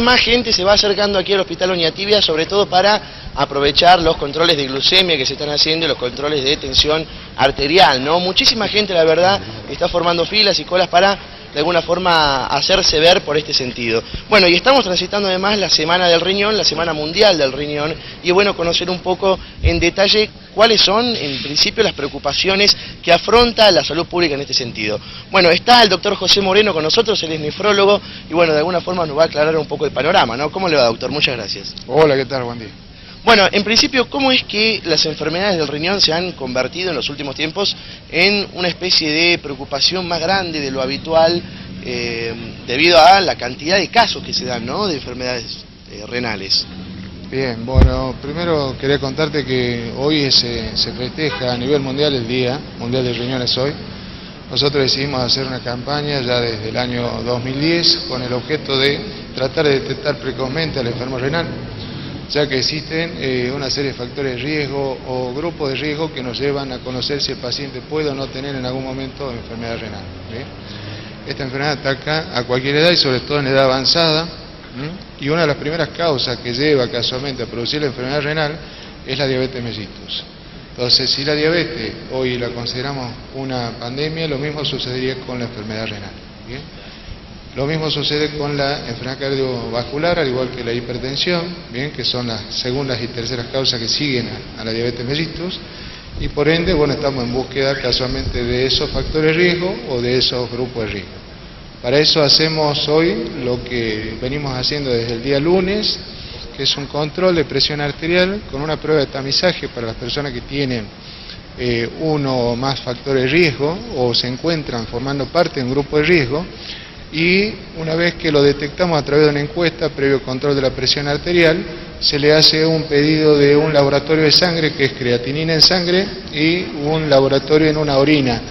Más gente se va acercando aquí al Hospital Oñatibia, sobre todo para aprovechar los controles de glucemia que se están haciendo y los controles de tensión arterial, ¿no? Muchísima gente, la verdad, está formando filas y colas para, de alguna forma, hacerse ver por este sentido. Bueno, y estamos transitando además la Semana del Riñón, la Semana Mundial del Riñón, y es bueno conocer un poco en detalle cuáles son, en principio, las preocupaciones que afronta la salud pública en este sentido. Bueno, está el doctor José Moreno con nosotros, él es nefrólogo, y bueno, de alguna forma nos va a aclarar un poco el panorama, ¿no? ¿Cómo le va, doctor? Muchas gracias. Hola, ¿qué tal? Buen día. Bueno, en principio, ¿cómo es que las enfermedades del riñón se han convertido en los últimos tiempos en una especie de preocupación más grande de lo habitual debido a la cantidad de casos que se dan, ¿no?, de enfermedades renales? Bien, bueno, primero quería contarte que hoy se festeja a nivel mundial el Día Mundial del Riñón es hoy. Nosotros decidimos hacer una campaña ya desde el año 2010 con el objeto de tratar de detectar precozmente al enfermo renal, ya que existen una serie de factores de riesgo o grupos de riesgo que nos llevan a conocer si el paciente puede o no tener en algún momento enfermedad renal. ¿Sí? Esta enfermedad ataca a cualquier edad y sobre todo en edad avanzada, y una de las primeras causas que lleva casualmente a producir la enfermedad renal es la diabetes mellitus. Entonces, si la diabetes hoy la consideramos una pandemia, lo mismo sucedería con la enfermedad renal. ¿Bien? Lo mismo sucede con la enfermedad cardiovascular, al igual que la hipertensión, bien, que son las segundas y terceras causas que siguen a la diabetes mellitus, y por ende, bueno, estamos en búsqueda casualmente de esos factores de riesgo o de esos grupos de riesgo. Para eso hacemos hoy lo que venimos haciendo desde el día lunes, que es un control de presión arterial con una prueba de tamizaje para las personas que tienen uno o más factores de riesgo o se encuentran formando parte de un grupo de riesgo. Y una vez que lo detectamos a través de una encuesta previo control de la presión arterial, se le hace un pedido de un laboratorio de sangre, que es creatinina en sangre, y un laboratorio en una orina.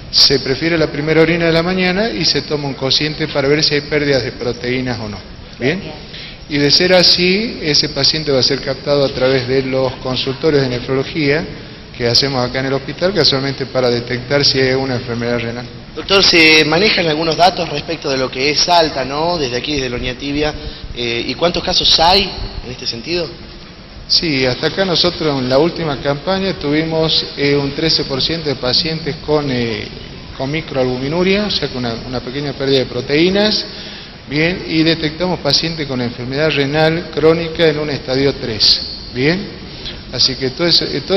Se prefiere la primera orina de la mañana y se toma un cociente para ver si hay pérdidas de proteínas o no. ¿Bien? Y de ser así, ese paciente va a ser captado a través de los consultorios de nefrología que hacemos acá en el hospital, casualmente para detectar si hay una enfermedad renal. Doctor, ¿se manejan algunos datos respecto de lo que es Salta, ¿no?, desde aquí, desde el Oñatibia, y cuántos casos hay en este sentido? Sí, hasta acá nosotros en la última campaña tuvimos un 13% de pacientes con microalbuminuria, o sea, con una pequeña pérdida de proteínas, bien, y detectamos pacientes con enfermedad renal crónica en un estadio 3, bien. Así que todo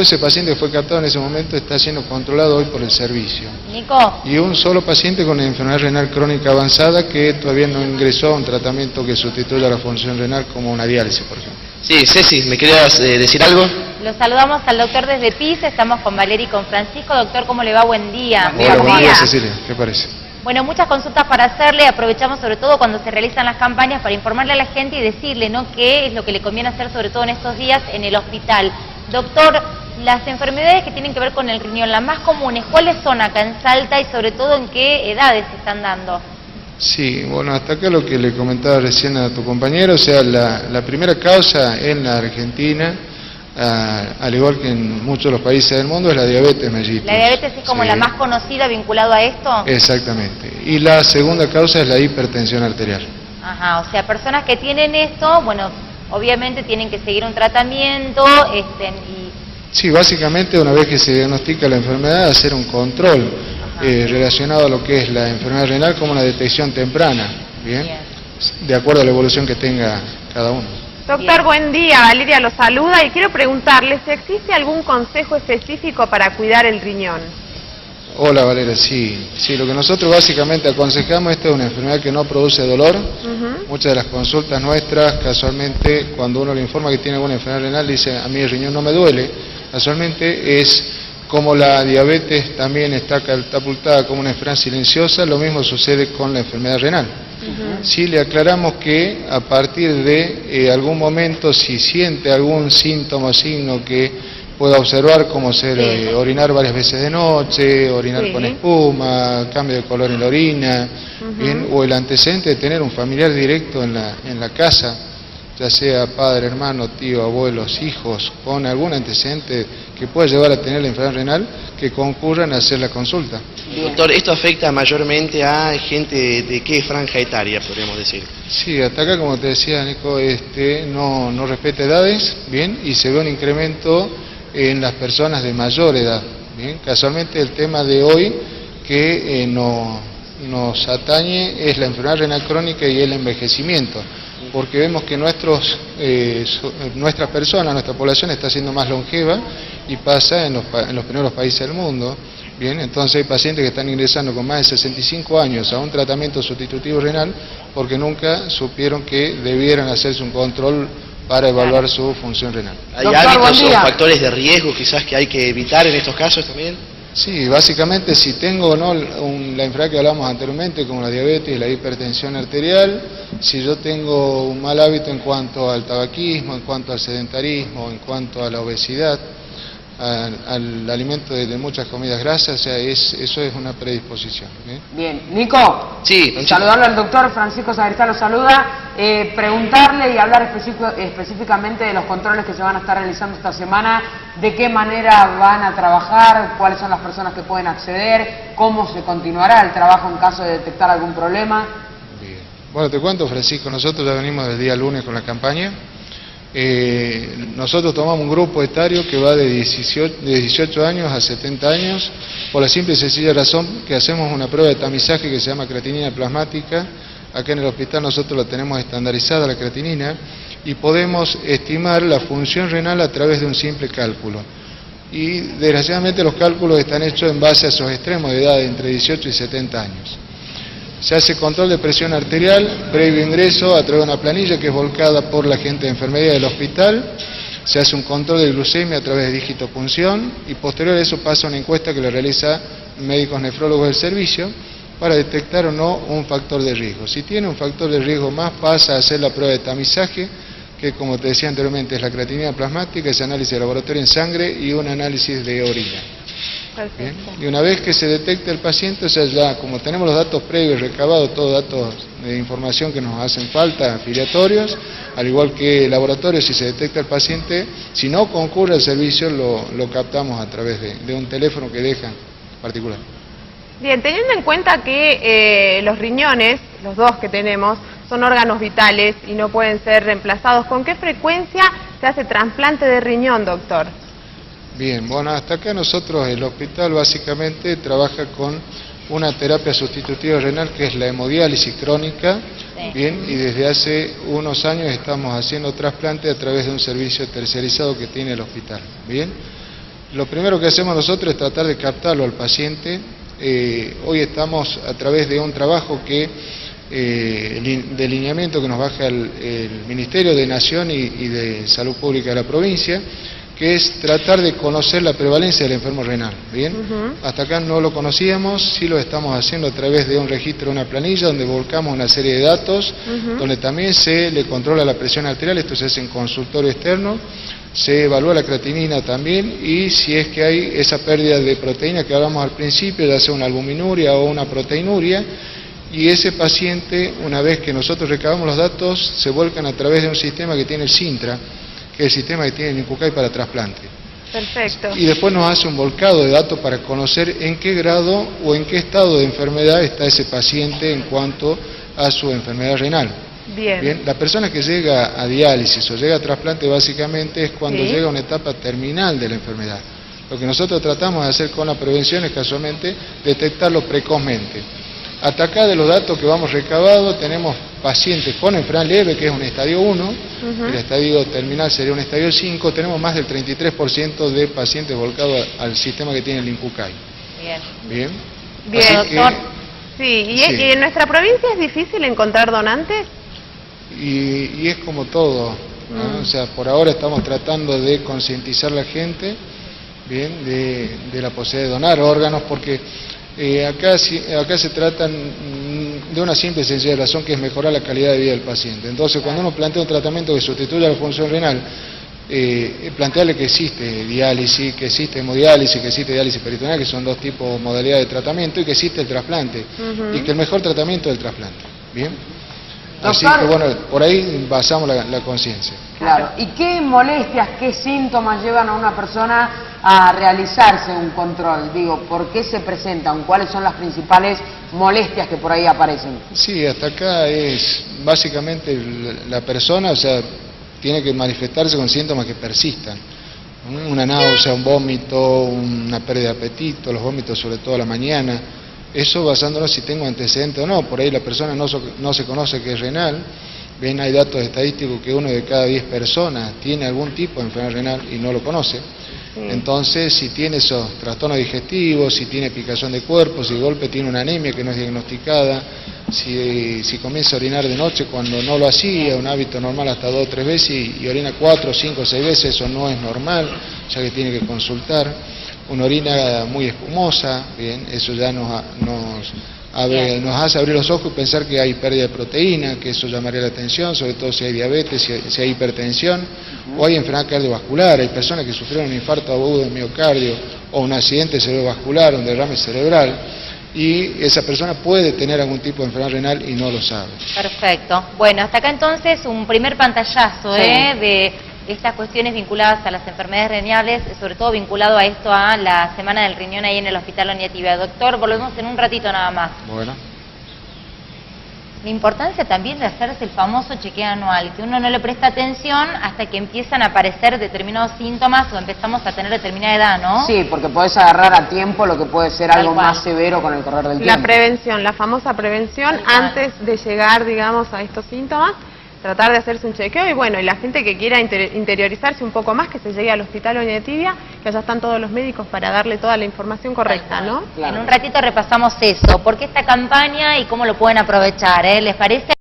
ese paciente que fue captado en ese momento está siendo controlado hoy por el servicio. Nico. Y un solo paciente con enfermedad renal crónica avanzada que todavía no ingresó a un tratamiento que sustituya la función renal, como una diálisis, por ejemplo. Sí, Ceci, ¿me querías decir algo? Los saludamos al doctor desde Pisa, estamos con Valeria y con Francisco. Doctor, ¿cómo le va? Buen día. Hola, buen día, Cecilia, ¿qué parece? Bueno, muchas consultas para hacerle, aprovechamos sobre todo cuando se realizan las campañas para informarle a la gente y decirle, ¿no?, qué es lo que le conviene hacer sobre todo en estos días en el hospital. Doctor, las enfermedades que tienen que ver con el riñón, las más comunes, ¿cuáles son acá en Salta y sobre todo en qué edades se están dando? Sí, bueno, hasta acá lo que le comentaba recién a tu compañero, o sea, la primera causa en la Argentina, al igual que en muchos de los países del mundo, es la diabetes mellitus. ¿La diabetes es como la más conocida vinculado a esto? Exactamente. Y la segunda causa es la hipertensión arterial. Ajá, o sea, personas que tienen esto, bueno, obviamente tienen que seguir un tratamiento, Sí, básicamente una vez que se diagnostica la enfermedad, hacer un control relacionado a lo que es la enfermedad renal como una detección temprana, ¿bien? De acuerdo a la evolución que tenga cada uno. Doctor, buen día. Valeria lo saluda y quiero preguntarle si existe algún consejo específico para cuidar el riñón. Hola Valeria, sí, lo que nosotros básicamente aconsejamos, esta es una enfermedad que no produce dolor. Muchas de las consultas nuestras, casualmente, cuando uno le informa que tiene alguna enfermedad renal, dice, a mí el riñón no me duele. Casualmente es como la diabetes también está catapultada como una enfermedad silenciosa, lo mismo sucede con la enfermedad renal. Sí, le aclaramos que a partir de algún momento, si siente algún síntoma o signo que pueda observar, como ser orinar varias veces de noche, orinar con espuma, cambio de color en la orina, bien, o el antecedente de tener un familiar directo en la casa ya sea padre, hermano, tío, abuelos, hijos, con algún antecedente que pueda llevar a tener la enfermedad renal, que concurran a hacer la consulta. Doctor, ¿esto afecta mayormente a gente de qué franja etaria, podríamos decir? Sí, hasta acá, como te decía, Nico, no respeta edades, bien, y se ve un incremento en las personas de mayor edad, bien. Casualmente el tema de hoy que nos atañe es la enfermedad renal crónica y el envejecimiento, porque vemos que nuestra población está siendo más longeva y pasa en los primeros países del mundo. Bien, entonces hay pacientes que están ingresando con más de 65 años a un tratamiento sustitutivo renal porque nunca supieron que debieran hacerse un control para evaluar su función renal. ¿Hay Doctor, hábitos buen o día. factores de riesgo quizás que hay que evitar en estos casos también? Sí, básicamente si tengo o no la enfermedad que hablamos anteriormente, como la diabetes y la hipertensión arterial, si yo tengo un mal hábito en cuanto al tabaquismo, en cuanto al sedentarismo, en cuanto a la obesidad, al alimento de muchas comidas grasas, o sea, eso es una predisposición. Bien, Nico, Sí, Francisco. saludarle al doctor Francisco Sagristal lo saluda, preguntarle y hablar específicamente de los controles que se van a estar realizando esta semana, de qué manera van a trabajar, cuáles son las personas que pueden acceder, cómo se continuará el trabajo en caso de detectar algún problema. Bien. Bueno, te cuento, Francisco, nosotros ya venimos del día lunes con la campaña. Nosotros tomamos un grupo etario que va de 18 años a 70 años, por la simple y sencilla razón que hacemos una prueba de tamizaje que se llama creatinina plasmática. Acá en el hospital nosotros la tenemos estandarizada, la creatinina, y podemos estimar la función renal a través de un simple cálculo. Y desgraciadamente los cálculos están hechos en base a esos extremos de edad de entre 18 y 70 años. Se hace control de presión arterial previo ingreso a través de una planilla que es volcada por la gente de enfermería del hospital. Se hace un control de glucemia a través de digitopunción y posterior a eso pasa una encuesta que lo realiza médicos nefrólogos del servicio para detectar o no un factor de riesgo. Si tiene un factor de riesgo más, pasa a hacer la prueba de tamizaje, que como te decía anteriormente es la creatinina plasmática, ese análisis de laboratorio en sangre y un análisis de orina. Bien. Y una vez que se detecta el paciente, o sea, ya como tenemos los datos previos recabados, todos datos de información que nos hacen falta, afiliatorios, al igual que laboratorios, si se detecta el paciente, si no concurre al servicio, lo captamos a través de un teléfono que dejan particular. Bien, teniendo en cuenta que los riñones, los dos que tenemos, son órganos vitales y no pueden ser reemplazados, ¿con qué frecuencia se hace trasplante de riñón, doctor? Bien, bueno, hasta acá nosotros, el hospital básicamente trabaja con una terapia sustitutiva renal que es la hemodiálisis crónica, Sí. bien, y desde hace unos años estamos haciendo trasplante a través de un servicio tercerizado que tiene el hospital, bien. Lo primero que hacemos nosotros es tratar de captarlo al paciente. Hoy estamos a través de un trabajo que de lineamiento que nos baja el Ministerio de Nación y de Salud Pública de la provincia, que es tratar de conocer la prevalencia del enfermo renal, ¿bien? Hasta acá no lo conocíamos, sí lo estamos haciendo a través de un registro, una planilla, donde volcamos una serie de datos, donde también se le controla la presión arterial, esto se hace en consultorio externo, se evalúa la creatinina también, y si es que hay esa pérdida de proteína que hablamos al principio, ya sea una albuminuria o una proteinuria, y ese paciente, una vez que nosotros recabamos los datos, se vuelcan a través de un sistema que tiene el Sintra, que es el sistema que tiene el INCUCAI para trasplante. Perfecto. Y después nos hace un volcado de datos para conocer en qué grado o en qué estado de enfermedad está ese paciente en cuanto a su enfermedad renal. Bien. La persona que llega a diálisis o llega a trasplante básicamente es cuando Sí. llega a una etapa terminal de la enfermedad. Lo que nosotros tratamos de hacer con la prevención es casualmente detectarlo precozmente. Hasta acá de los datos que vamos recabando tenemos pacientes con enfermedad leve, que es un estadio 1, el estadio terminal sería un estadio 5, tenemos más del 33% de pacientes volcados al sistema que tiene el INCUCAI. Bien. Bien. Bien, Así que- doctor. Sí, y Sí. en nuestra provincia es difícil encontrar donantes. Y es como todo, ¿no? O sea, por ahora estamos tratando de concientizar a la gente, bien, de la posibilidad de donar órganos, porque acá se tratan de una simple y sencilla razón, que es mejorar la calidad de vida del paciente. Entonces, cuando uno plantea un tratamiento que sustituya la función renal, plantearle que existe diálisis, que existe hemodiálisis, que existe diálisis peritoneal, que son dos tipos de modalidades de tratamiento, y que existe el trasplante, y que el mejor tratamiento es el trasplante. Bien. Así Doctor, que bueno, por ahí basamos la conciencia. claro. ¿Y qué molestias, qué síntomas llevan a una persona a realizarse un control? Digo, ¿por qué se presentan? ¿Cuáles son las principales molestias que por ahí aparecen? Sí, hasta acá es básicamente la persona, o sea, tiene que manifestarse con síntomas que persistan. Una náusea, un vómito, una pérdida de apetito, los vómitos sobre todo a la mañana. Eso basándonos si tengo antecedentes o no. Por ahí la persona no se conoce que es renal. Bien, hay datos estadísticos que 1 de cada 10 personas tiene algún tipo de enfermedad renal y no lo conoce. Entonces, si tiene esos trastornos digestivos, si tiene picazón de cuerpo, si de golpe tiene una anemia que no es diagnosticada, si comienza a orinar de noche cuando no lo hacía, un hábito normal hasta 2 o 3 veces y orina 4, 5, 6 veces, eso no es normal, ya que tiene que consultar. Una orina muy espumosa, bien, eso ya nos hace abrir los ojos y pensar que hay pérdida de proteína, que eso llamaría la atención, sobre todo si hay diabetes, si hay hipertensión, o hay enfermedad cardiovascular. Hay personas que sufrieron un infarto agudo de miocardio o un accidente cerebrovascular, un derrame cerebral, y esa persona puede tener algún tipo de enfermedad renal y no lo sabe. Perfecto. Bueno, hasta acá entonces un primer pantallazo de estas cuestiones vinculadas a las enfermedades renales, sobre todo vinculado a esto, a la Semana del Riñón ahí en el Hospital Oñativia. Doctor, volvemos en un ratito nada más. Bueno. La importancia también de hacerse el famoso chequeo anual, que uno no le presta atención hasta que empiezan a aparecer determinados síntomas o empezamos a tener determinada edad, ¿no? Sí, porque podés agarrar a tiempo lo que puede ser algo más severo con el correr del tiempo. La prevención, la famosa prevención, antes de llegar, digamos, a estos síntomas, tratar de hacerse un chequeo y bueno, y la gente que quiera interiorizarse un poco más, que se llegue al Hospital Oñativia, que allá están todos los médicos para darle toda la información correcta, ¿no? Claro. En un ratito repasamos eso, por qué esta campaña y cómo lo pueden aprovechar, ¿les parece?